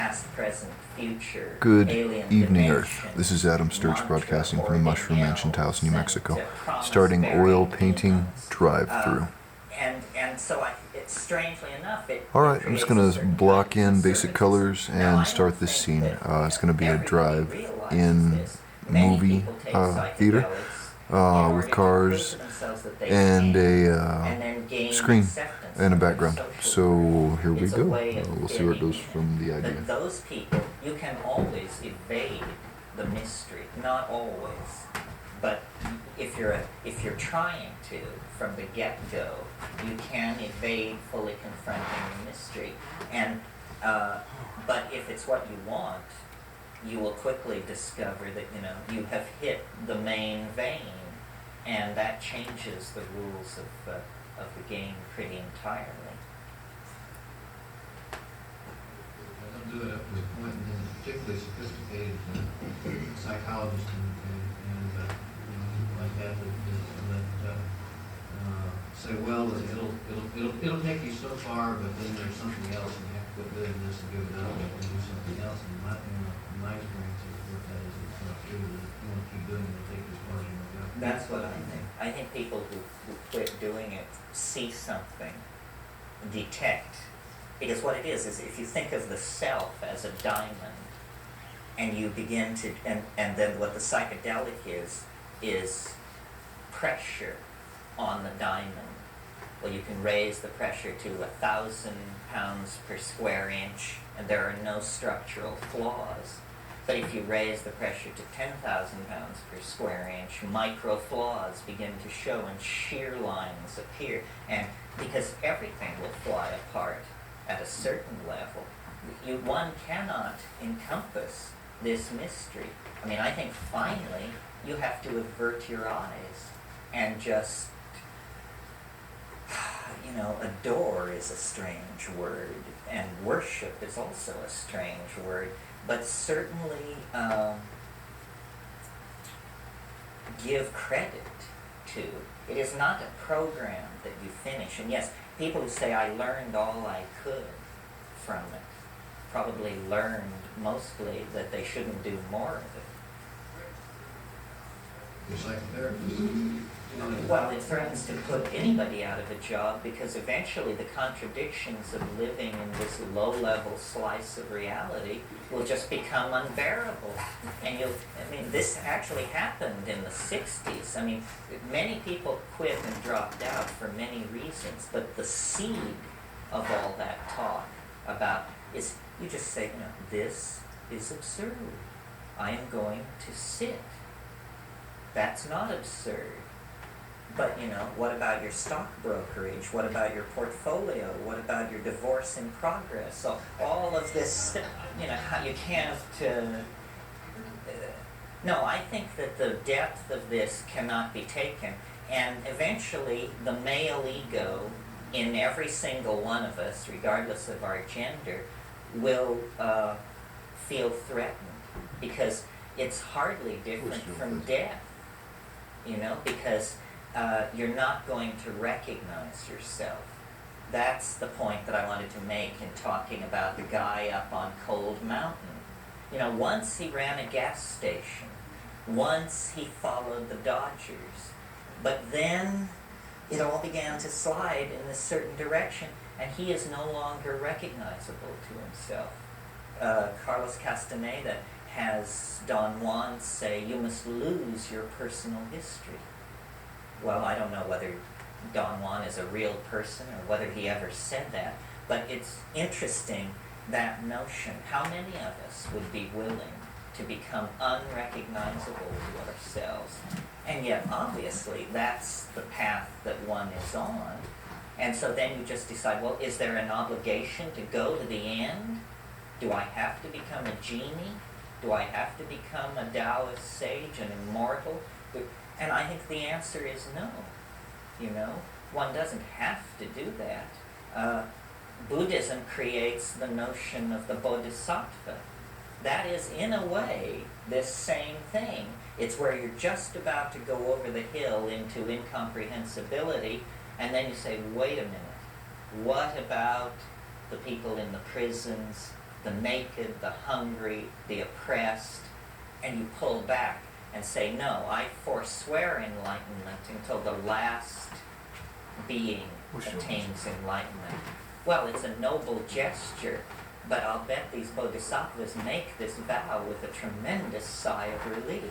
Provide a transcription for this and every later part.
past, present, future, Good alien evening, Earth. dimension, This is Adam Sturch broadcasting from the Mushroom Mansion Taos, New Mexico, promise starting oil bearing painting demons. drive-through. And so it's strangely enough, it Alright, I'm just going to creates a block certain in kind of basic services. colors Now, I and start don't this think scene. that, It's going to be a everybody drive-in realizes this. Many movie people take theater psychedelics in order with to cars prove to themselves that they and can, a and then gain screen acceptance and a from their background. social So group. here we It's a go. way of We'll see where it goes fitting from the in. idea. But those people, you can always evade the mystery. Not always, but if you're trying to from the get-go, you can evade fully confronting the mystery. And but if it's what you want, you will quickly discover that you have hit the main vein, and that changes the rules of the game pretty entirely. They'll do it up to a point, and then particularly sophisticated psychologists and people like that say, well, it'll take you so far, but then there's something else, and you have to quit doing this and give it up and do something else. And my experience is what that is, it's not true. You want to keep doing it, it'll take you as far as you want to go. That's what I think. I think people who quit doing it see something, detect. Because what it is if you think of the self as a diamond, and you begin to, and then what the psychedelic is pressure on the diamond. Well, you can raise the pressure to 1,000 pounds per square inch, and there are no structural flaws. But if you raise the pressure to 10,000 pounds per square inch, micro flaws begin to show and shear lines appear. And because everything will fly apart at a certain level, one cannot encompass this mystery. I mean, I think finally you have to avert your eyes and just, adore is a strange word, and worship is also a strange word, but certainly give credit to. It is not a program that you finish. And yes, people who say, I learned all I could from it, probably learned mostly that they shouldn't do more of it. You're psychotherapist. Well, it threatens to put anybody out of a job, because eventually the contradictions of living in this low-level slice of reality will just become unbearable. And this actually happened in the 60s. I mean, many people quit and dropped out for many reasons, but the seed of all that talk about is, you just say, this is absurd. I am going to sit. That's not absurd. But, what about your stock brokerage? What about your portfolio? What about your divorce in progress? So all of this, how you can't, no, I think that the depth of this cannot be taken. And eventually, the male ego in every single one of us, regardless of our gender, will feel threatened. Because it's hardly different from death, because you're not going to recognize yourself. That's the point that I wanted to make in talking about the guy up on Cold Mountain. Once he ran a gas station, once he followed the Dodgers, but then it all began to slide in a certain direction, and he is no longer recognizable to himself. Carlos Castaneda has Don Juan say, you must lose your personal history. Well, I don't know whether Don Juan is a real person or whether he ever said that, but it's interesting, that notion. How many of us would be willing to become unrecognizable to ourselves? And yet, obviously, that's the path that one is on. And so then you just decide, well, is there an obligation to go to the end? Do I have to become a genie? Do I have to become a Taoist sage, an immortal? And I think the answer is no. One doesn't have to do that. Buddhism creates the notion of the bodhisattva. That is, in a way, this same thing. It's where you're just about to go over the hill into incomprehensibility, and then you say, wait a minute, what about the people in the prisons, the naked, the hungry, the oppressed, and you pull back and say, no, I forswear enlightenment until the last being attains enlightenment. Well, it's a noble gesture, but I'll bet these bodhisattvas make this vow with a tremendous sigh of relief.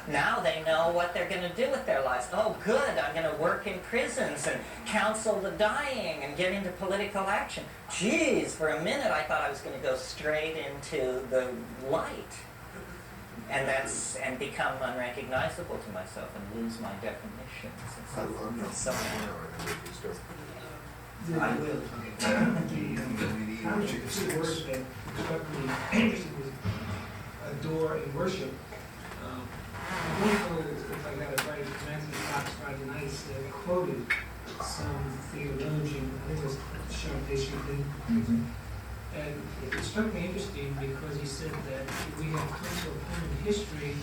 Now they know what they're going to do with their lives. Oh, good, I'm going to work in prisons and counsel the dying and get into political action. Geez, for a minute I thought I was going to go straight into the light and become unrecognizable to myself and lose my definitions and so on. I will. The two words that struck me interesting was adore and worship. One, if I got it right, Matthew Fox Friday night said, quoted some theologian, I think it was Sharp, and it struck me interesting because he said that we have come to a point in history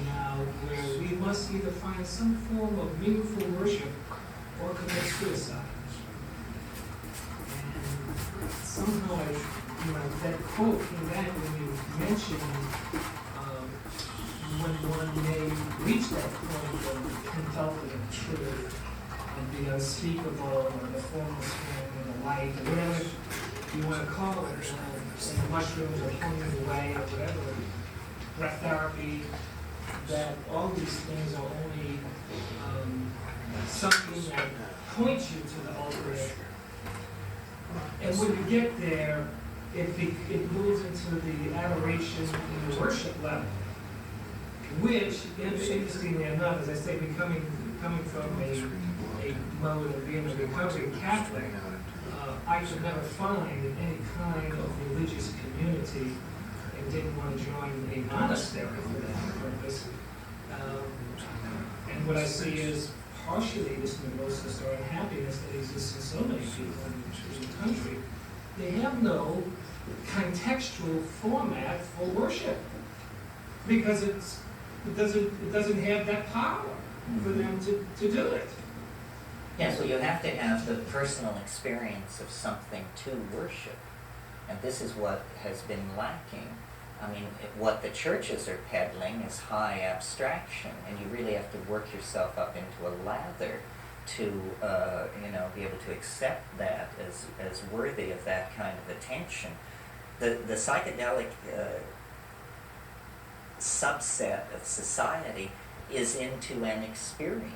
now where we must either find some form of meaningful worship or commit suicide. And somehow, that quote came back when you mentioned when one may reach that point of contemplative truth and the unspeakable or the formless form or the light or whatever you want to call it, and the mushrooms are pointing the way or whatever, breath therapy, that all these things are only something that points you to the ultimate. And when you get there, it moves into the adoration and the worship level, which, interestingly enough, as I say, coming from a mode of being a recovering Catholic, I could never find any kind of religious community and didn't want to join a monastery for that purpose. And what I see is partially this neurosis or unhappiness that exists in so many people in the country. They have no contextual format for worship because it doesn't have that power for them to do it. Yes, well, you have to have the personal experience of something to worship. And this is what has been lacking. I mean, what the churches are peddling is high abstraction, and you really have to work yourself up into a lather to, be able to accept that as worthy of that kind of attention. The psychedelic subset of society is into an experience.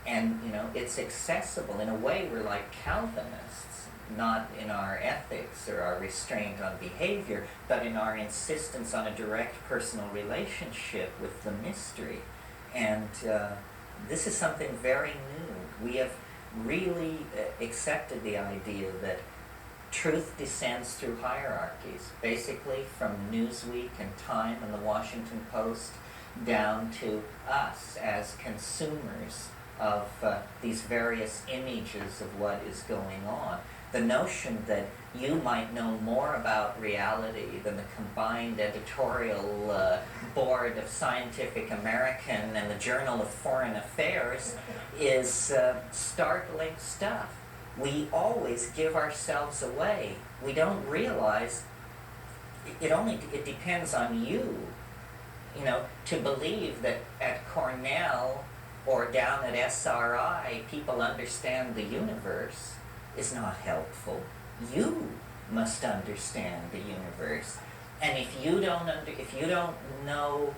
And, it's accessible. In a way, we're like Calvinists, not in our ethics or our restraint on behavior, but in our insistence on a direct personal relationship with the mystery. And this is something very new. We have really accepted the idea that truth descends through hierarchies, basically from Newsweek and Time and the Washington Post down to us as consumers of these various images of what is going on. The notion that you might know more about reality than the combined editorial board of Scientific American and the Journal of Foreign Affairs is startling stuff. We always give ourselves away. We don't realize it depends on you, to believe that at Cornell or down at SRI people understand the universe is not helpful. You must understand the universe. And if you don't know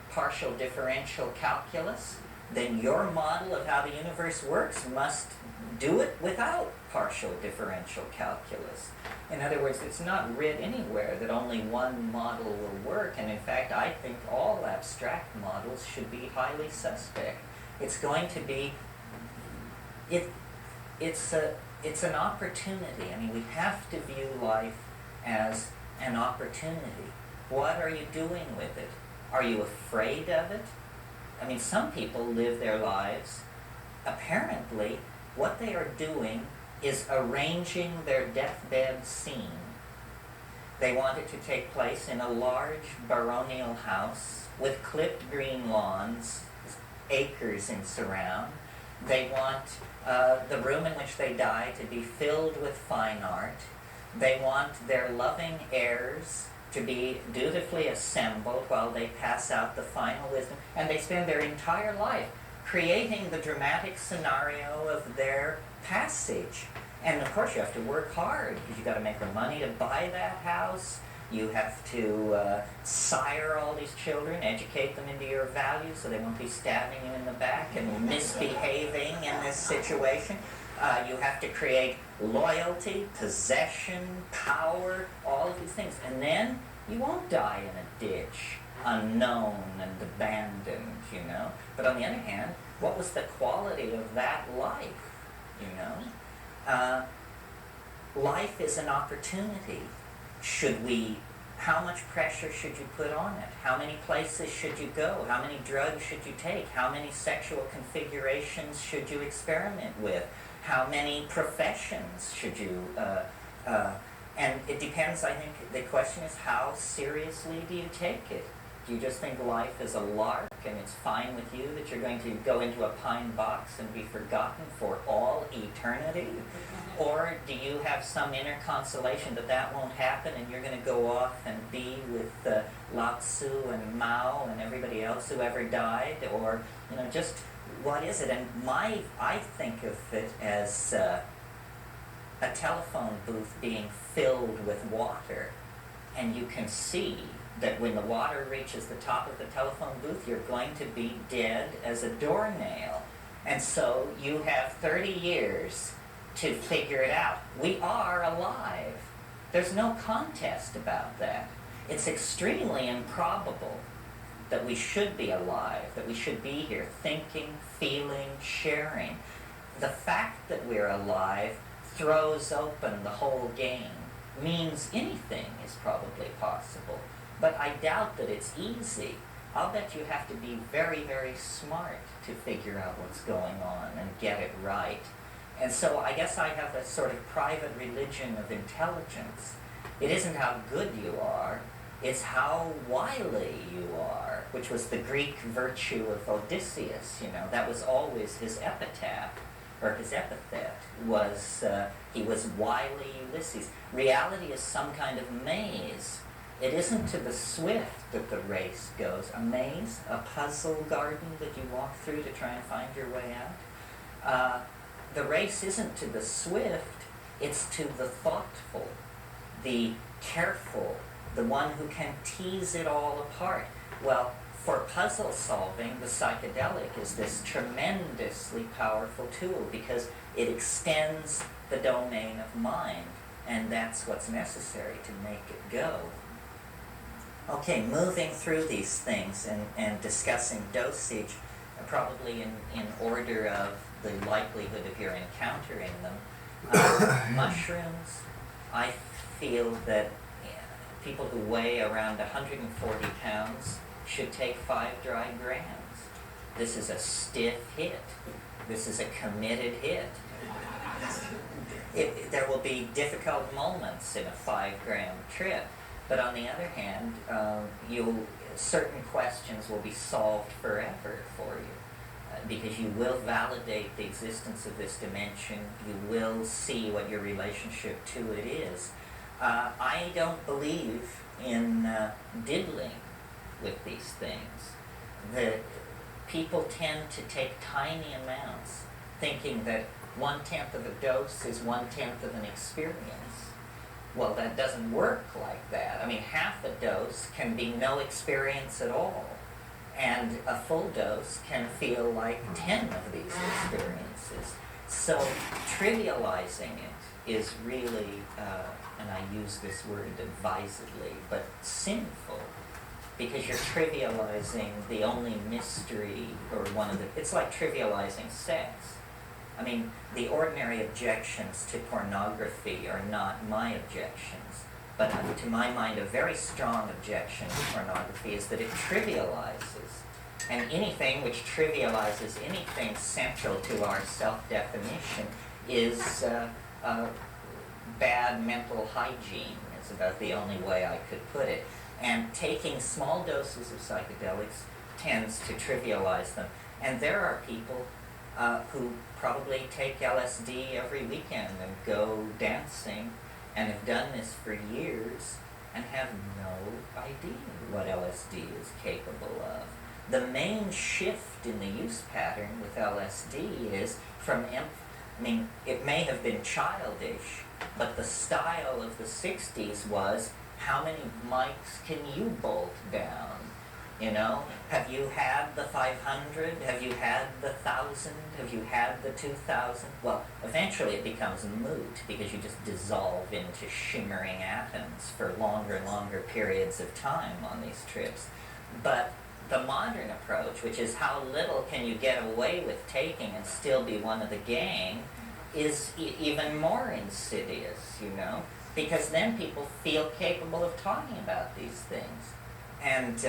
partial differential calculus, then your model of how the universe works must do it without partial differential calculus. In other words, it's not writ anywhere that only one model will work, and in fact, I think all abstract models should be highly suspect. It's going to be, it's an opportunity. I mean, we have to view life as an opportunity. What are you doing with it? Are you afraid of it? I mean, some people live their lives, apparently, what they are doing is arranging their deathbed scene. They want it to take place in a large baronial house with clipped green lawns, acres in surround, They want the room in which they die to be filled with fine art. They want their loving heirs to be dutifully assembled while they pass out the final wisdom. And they spend their entire life creating the dramatic scenario of their passage. And of course you have to work hard, because you've got to make the money to buy that house. You have to sire all these children, educate them into your values so they won't be stabbing you in the back and misbehaving in this situation. You have to create loyalty, possession, power, all of these things. And then you won't die in a ditch, unknown and abandoned, you know. But on the other hand, what was the quality of that life, you know? Life is an opportunity. How much pressure should you put on it? How many places should you go? How many drugs should you take? How many sexual configurations should you experiment with? How many professions should you, and it depends, I think, the question is, how seriously do you take it? Do you just think life is a lark and it's fine with you that you're going to go into a pine box and be forgotten for all eternity? Or do you have some inner consolation that that won't happen and you're going to go off and be with Lao Tzu and Mao and everybody else who ever died? Or, you know, just what is it? And I think of it as a telephone booth being filled with water, and you can see that when the water reaches the top of the telephone booth, you're going to be dead as a doornail. And so you have 30 years to figure it out. We are alive. There's no contest about that. It's extremely improbable that we should be alive, that we should be here thinking, feeling, sharing. The fact that we're alive throws open the whole game. Means anything is probably possible. But I doubt that it's easy. I'll bet you have to be very, very smart to figure out what's going on and get it right. And so I guess I have a sort of private religion of intelligence. It isn't how good you are, it's how wily you are, which was the Greek virtue of Odysseus, you know. That was always his epitaph, or his epithet, was he was wily Ulysses. Reality is some kind of maze. It isn't to the swift that the race goes. A maze, a puzzle garden that you walk through to try and find your way out. The race isn't to the swift, it's to the thoughtful, the careful, the one who can tease it all apart. Well, for puzzle solving, the psychedelic is this tremendously powerful tool because it extends the domain of mind, and that's what's necessary to make it go. Okay, moving through these things and discussing dosage, probably in order of the likelihood of your encountering them. Mushrooms, I feel that people who weigh around 140 pounds should take 5 dry grams. This is a stiff hit. This is a committed hit. There will be difficult moments in a 5-gram trip, but on the other hand, certain questions will be solved forever for you. Because you will validate the existence of this dimension, you will see what your relationship to it is. I don't believe in diddling with these things. People tend to take tiny amounts, thinking that 1/10 of a dose is 1/10 of an experience. Well, that doesn't work like that. I mean, half a dose can be no experience at all. And a full dose can feel like 10 of these experiences. So trivializing it is really, and I use this word advisedly, but sinful, because you're trivializing the only mystery, or it's like trivializing sex. I mean, the ordinary objections to pornography are not my objections. But to my mind, a very strong objection to pornography is that it trivializes. And anything which trivializes anything central to our self-definition is bad mental hygiene. It's about the only way I could put it. And taking small doses of psychedelics tends to trivialize them. And there are people who probably take LSD every weekend and go dancing and have done this for years and have no idea what LSD is capable of. The main shift in the use pattern with LSD is from, it may have been childish, but the style of the 60s was, how many mics can you bolt down? You know, have you had the 500? Have you had the 1,000? Have you had the 2,000? Well, eventually it becomes moot because you just dissolve into shimmering atoms for longer and longer periods of time on these trips. But the modern approach, which is how little can you get away with taking and still be one of the gang, is even more insidious, you know, because then people feel capable of talking about these things. And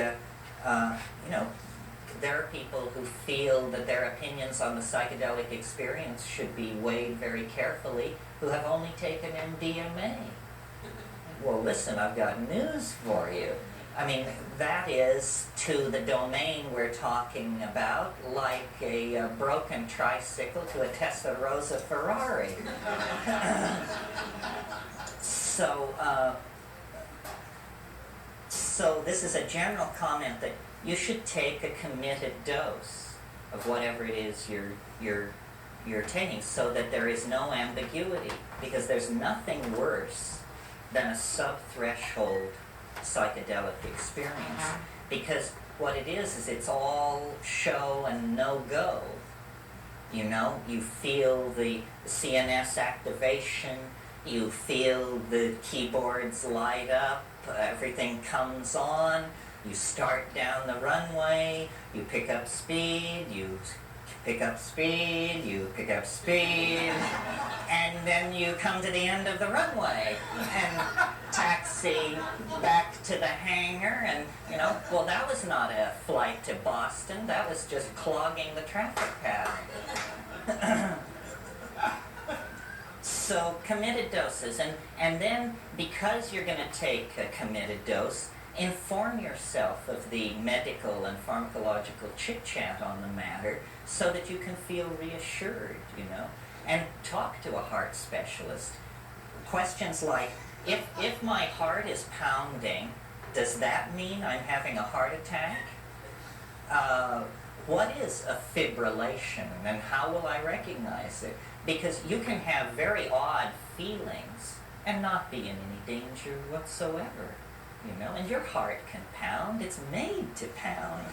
you know, there are people who feel that their opinions on the psychedelic experience should be weighed very carefully, who have only taken MDMA. Well, listen, I've got news for you. I mean, that is to the domain we're talking about like a broken tricycle to a Testarossa Ferrari. So this is a general comment that you should take a committed dose of whatever it is you're taking, so that there is no ambiguity, because there's nothing worse than a sub-threshold psychedelic experience, because what it is it's all show and no go. You know, you feel the CNS activation, you feel the keyboards light up, everything comes on, you start down the runway, you pick up speed, you pick up speed, you pick up speed, and then you come to the end of the runway and taxi back to the hangar, and, you know, well, that was not a flight to Boston, that was just clogging the traffic pattern. So committed doses, and then because you're going to take a committed dose, inform yourself of the medical and pharmacological chit-chat on the matter so that you can feel reassured, you know, and talk to a heart specialist. Questions like, if my heart is pounding, does that mean I'm having a heart attack? What is a fibrillation, and how will I recognize it? Because you can have very odd feelings and not be in any danger whatsoever, you know, and your heart can pound, it's made to pound.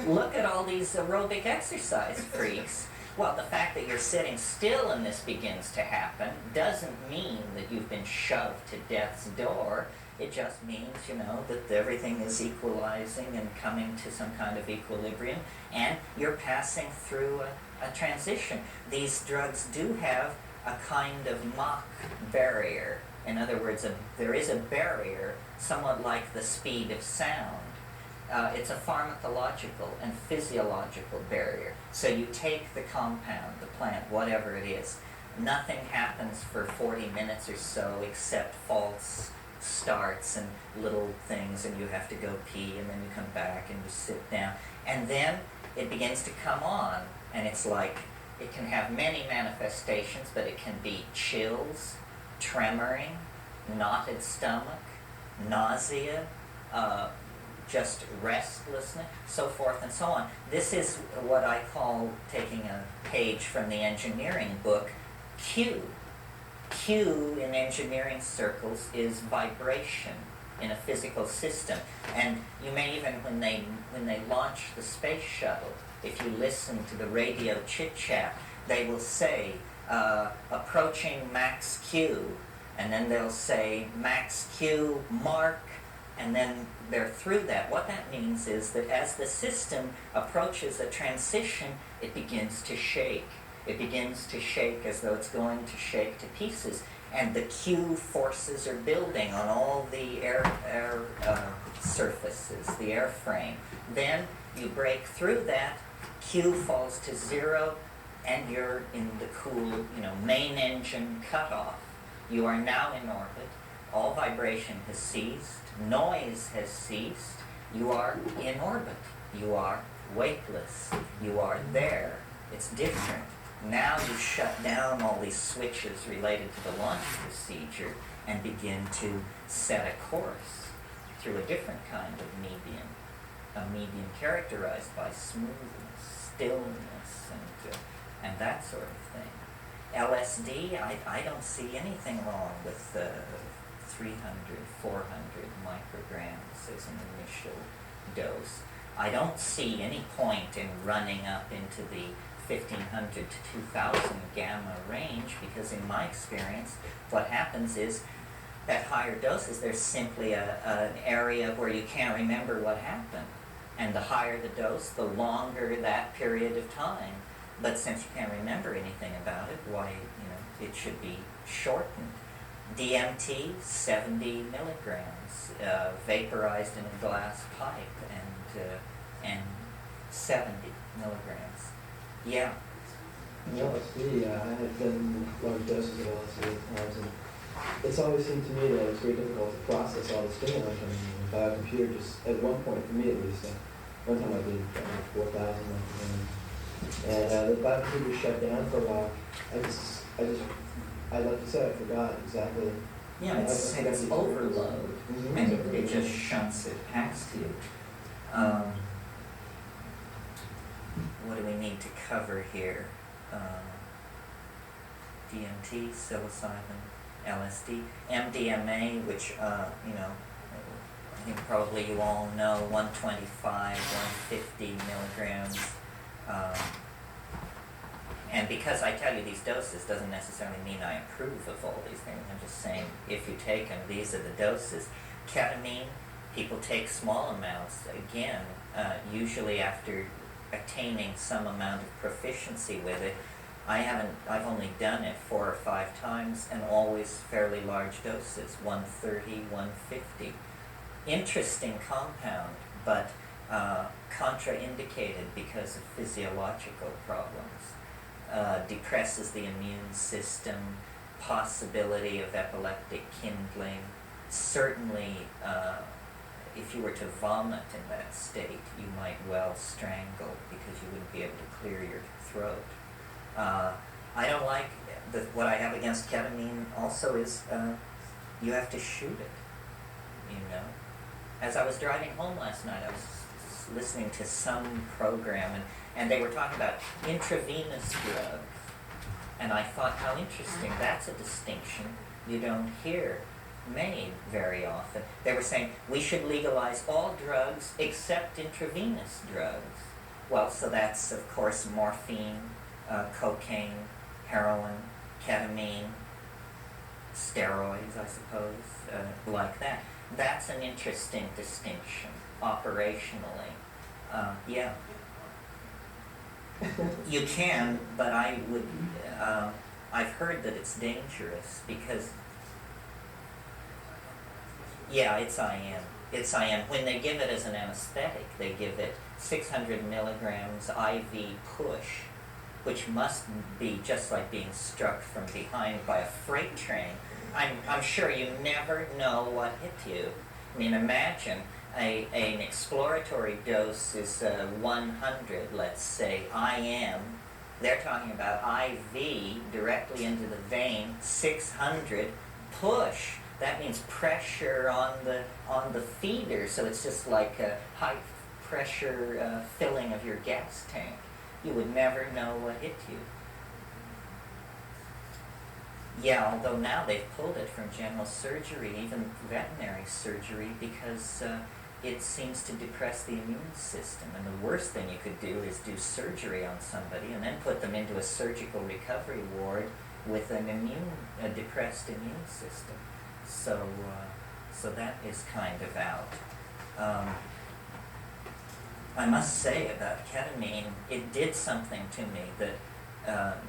Look at all these aerobic exercise freaks. Well, the fact that you're sitting still and this begins to happen doesn't mean that you've been shoved to death's door. It just means, you know, that everything is equalizing and coming to some kind of equilibrium, and you're passing through a transition. These drugs do have a kind of Mach barrier. In other words, there is a barrier somewhat like the speed of sound. It's a pharmacological and physiological barrier. So you take the compound, the plant, whatever it is, nothing happens for 40 minutes or so except false starts and little things, and you have to go pee, and then you come back and you sit down, and then it begins to come on, and it's like, it can have many manifestations, but it can be chills, tremoring, knotted stomach, nausea, just restlessness, so forth and so on. This is what I call, taking a page from the engineering book, Q. Q in engineering circles is vibration in a physical system. And you may even, when they launch the space shuttle, if you listen to the radio chit-chat, they will say, approaching max Q, and then they'll say max Q mark, and then they're through that. What that means is that as the system approaches a transition, it begins to shake. It begins to shake as though it's going to shake to pieces. And the Q forces are building on all the air surfaces, the airframe. Then you break through that, Q falls to zero, and you're in the cool, you know, main engine cutoff. You are now in orbit. All vibration has ceased. Noise has ceased. You are in orbit. You are weightless. You are there. It's different. Now you shut down all these switches related to the launch procedure and begin to set a course through a different kind of medium, a medium characterized by smoothness, stillness, and that sort of thing. LSD, I don't see anything wrong with 300, 400 micrograms as an initial dose. I don't see any point in running up into the 1500 to 2000 gamma range, because in my experience, what happens is at higher doses, there's simply an area where you can't remember what happened. And the higher the dose, the longer that period of time. But since you can't remember anything about it, why, it should be shortened. DMT, 70 milligrams, vaporized in a glass pipe, and 70 milligrams. Yeah. LSD, I have done large doses of LSD at times, and it's always seemed to me that it's very difficult to process all the stimuli coming in. The biocomputer just, at one point, for me at least, one time I did 4,000 and the biocomputer shut down for a while. I like you said, I forgot exactly. Yeah, it's overload, Mm-hmm. and it just shunts it past you. What do we need to cover here? DMT, psilocybin, LSD, MDMA, which, I think probably you all know, 125, 150 milligrams. And because I tell you these doses doesn't necessarily mean I approve of all these things. I'm just saying, if you take them, these are the doses. Ketamine, people take small amounts, again, usually after attaining some amount of proficiency with it. I've only done it 4 or 5 times, and always fairly large doses, 130, 150. Interesting compound, but contraindicated because of physiological problems. Depresses the immune system, possibility of epileptic kindling. Certainly, if you were to vomit in that state, you might well strangle because you wouldn't be able to clear your throat. I don't like, what I have against ketamine also is you have to shoot it, As I was driving home last night, I was listening to some program, and they were talking about intravenous drugs. And I thought, how interesting, that's a distinction you don't hear made very often. They were saying, we should legalize all drugs except intravenous drugs. Well, so that's, of course, morphine, cocaine, heroin, ketamine, steroids, I suppose, like that. That's an interesting distinction, operationally. Yeah. You can, but I would, I've heard that it's dangerous because, yeah, it's IM. It's IM. When they give it as an anesthetic, they give it 600 milligrams IV push, which must be just like being struck from behind by a freight train. I'm sure you never know what hit you. I mean, imagine an exploratory dose is 100, let's say, IM. They're talking about IV directly into the vein, 600 push. That means pressure on the feeder, so it's just like a high pressure filling of your gas tank. You would never know what hit you. Yeah, although now they've pulled it from general surgery, even veterinary surgery, because it seems to depress the immune system. And the worst thing you could do is do surgery on somebody and then put them into a surgical recovery ward with a depressed immune system. So that is kind of out. I must say about ketamine, it did something to me that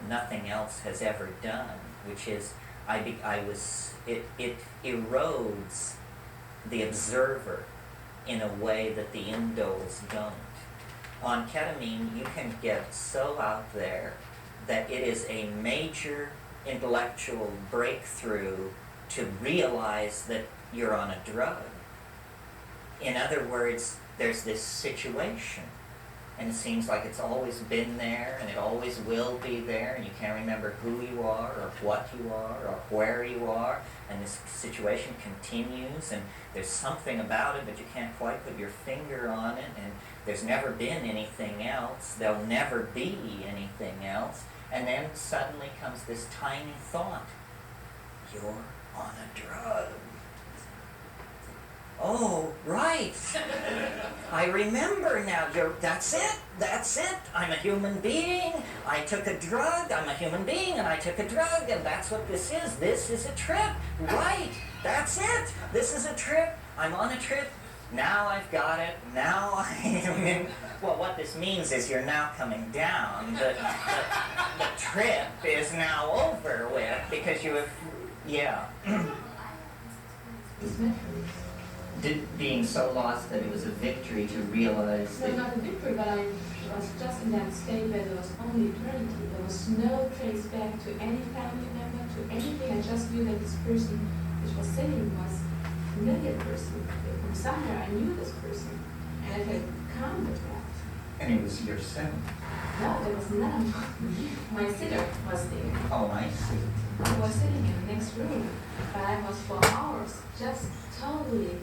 nothing else has ever done, which is it erodes the observer in a way that the indoles don't. On ketamine, you can get so out there that it is a major intellectual breakthrough to realize that you're on a drug. In other words, there's this situation and it seems like it's always been there, and it always will be there, and you can't remember who you are, or what you are, or where you are, and this situation continues, and there's something about it, but you can't quite put your finger on it, and there's never been anything else, there'll never be anything else, and then suddenly comes this tiny thought: you're on a drug. Oh, right. I remember now. That's it. I'm a human being. I took a drug. I'm a human being, and I took a drug, and that's what this is. This is a trip. Right. That's it. This is a trip. I'm on a trip. Now I've got it. Now I'm in. Well, what this means is you're now coming down. The trip is now over with because you have, yeah. Being so lost that it was a victory to realize No, that. not a victory, but I was just in that state where there was only eternity. There was no trace back to any family member, to anything. I just knew that this person which was sitting was a familiar person. From somewhere I knew this person, and I felt calm with that. And it was yourself. No, there was none. My sitter was there. Oh, I see. I was sitting in the next room, but I was for hours just totally.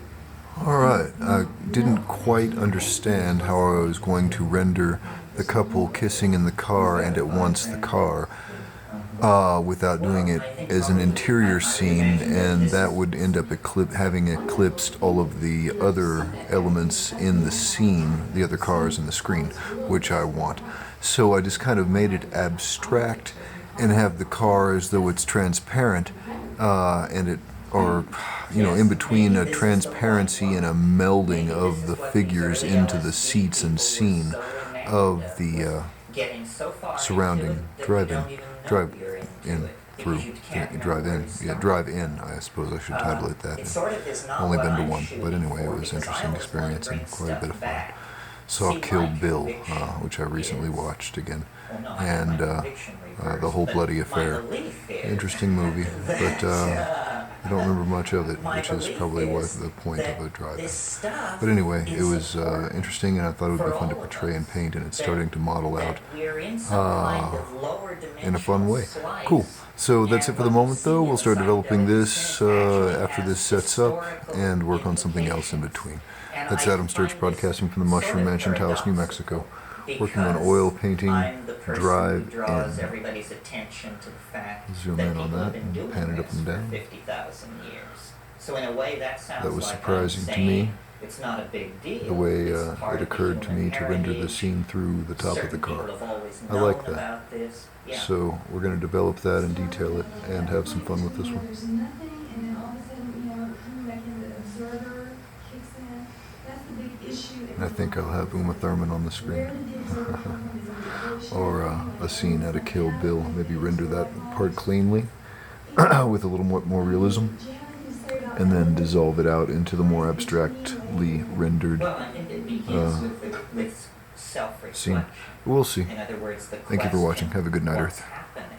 All right. I didn't quite understand how I was going to render the couple kissing in the car and at once the car without doing it as an interior scene, and that would end up having eclipsed all of the other elements in the scene, the other cars in the screen, which I want. So I just kind of made it abstract and have the car as though it's transparent, and it, or in between a transparency and a melding of the figures into the seats and scene of the surrounding drive-in, I suppose I should title it that. Only been to one, but anyway, it was an interesting experience and quite a bit of fun. Saw Kill Bill, which I recently watched again, and the whole bloody affair. Interesting movie, but I don't remember much of it, which is probably the point of a drive-in. But anyway, it was interesting, and I thought it would be fun to portray and paint, and it's starting to model out in a fun way. Cool. So that's it for the moment, though. We'll start developing this after this sets up, and work on something else in between. That's Adam Sturch broadcasting from the Mushroom Mansion, Taos, New Mexico. Working on oil painting, drive in. Everybody's attention to the fact Zoom that in on people that have been and doing pan it up this and for down. 50,000 years. So in a way, that sounds That was like surprising I'm to saying me, it's not a big deal. the way It's part it of the occurred to human me to render the heritage. scene through the top of the Certain car. people have always I like known that. about this. Yeah. So we're going to develop that and detail it and have some fun with this one. There's nothing, and then all of a sudden, coming back in, the observer kicks in. That's the big issue. And I think I'll have Uma Thurman on the screen. Where did the observer come from? Is it the ocean? Or a scene out of Kill Bill. Maybe render that part cleanly with a little more realism, Do you have anything to say about and that? then dissolve it out into the more abstractly rendered Well, it begins with self-reflection. scene. We'll see. In other words, the Thank you for question, watching. Have a good night, what's Earth. happening?